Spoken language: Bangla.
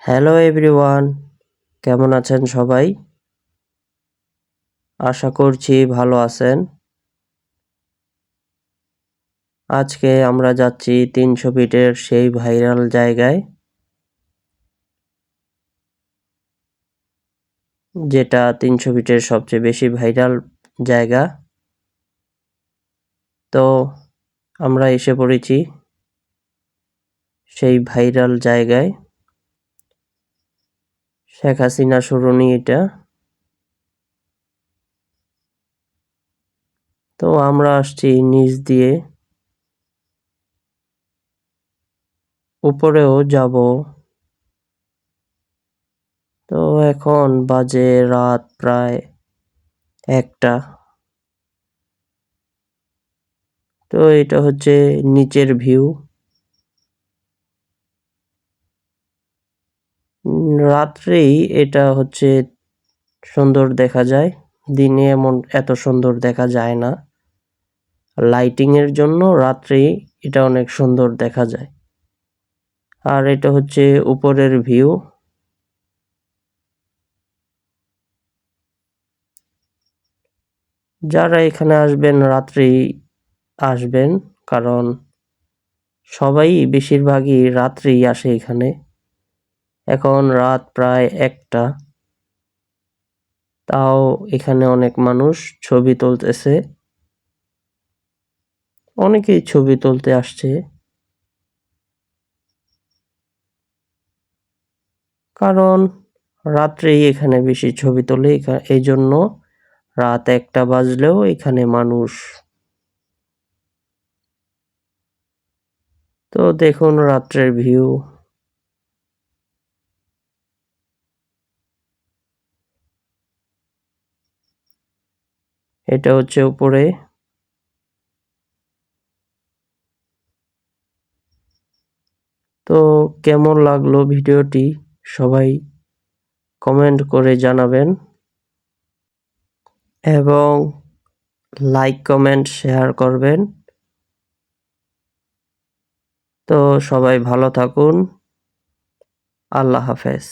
হ্যালো এভরিওয়ান, কেমন আছেন সবাই? আশা করছি ভালো আছেন। আজকে আমরা যাচ্ছি 300 ফিটের সেই ভাইরাল জায়গায়, যেটা 300 ফিটের সবচেয়ে বেশি ভাইরাল জায়গা। তো আমরা এসে পড়েছি সেই ভাইরাল জায়গায়। শেখ হাসিনা সরণি এটা। তো আমরা আসছি নিচ দিয়ে, উপরেও যাব। তো এখন বাজে রাত প্রায় 1টা। তো এটা হচ্ছে নিচের ভিউ। রাত্রেই এটা হচ্ছে সুন্দর দেখা যায়, দিনে এত সুন্দর দেখা যায় না। লাইটিং এর জন্য রাত্রেই এটা অনেক সুন্দর দেখা যায়। আর এটা হচ্ছে উপরের ভিউ। যারা এখানে আসবেন রাত্রেই আসবেন, কারণ সবাই বেশিরভাগই রাত্রেই আসে এখানে। এখন রাত প্রায় 1টা, তাও এখানে অনেক মানুষ ছবি তুলতেছে। অনেকেই ছবি তুলতে আসছে, কারণ রাত্রেই এখানে বেশি ছবি তোলে। এই জন্য রাত 1টা বাজলেও এখানে মানুষ। তো দেখুন রাত্রের ভিউ। এটা হচ্ছে উপরে। তো কেমন লাগলো ভিডিওটি সবাই কমেন্ট করে জানাবেন, এবং লাইক কমেন্ট শেয়ার করবেন। তো সবাই ভালো থাকুন। আল্লাহ হাফেজ।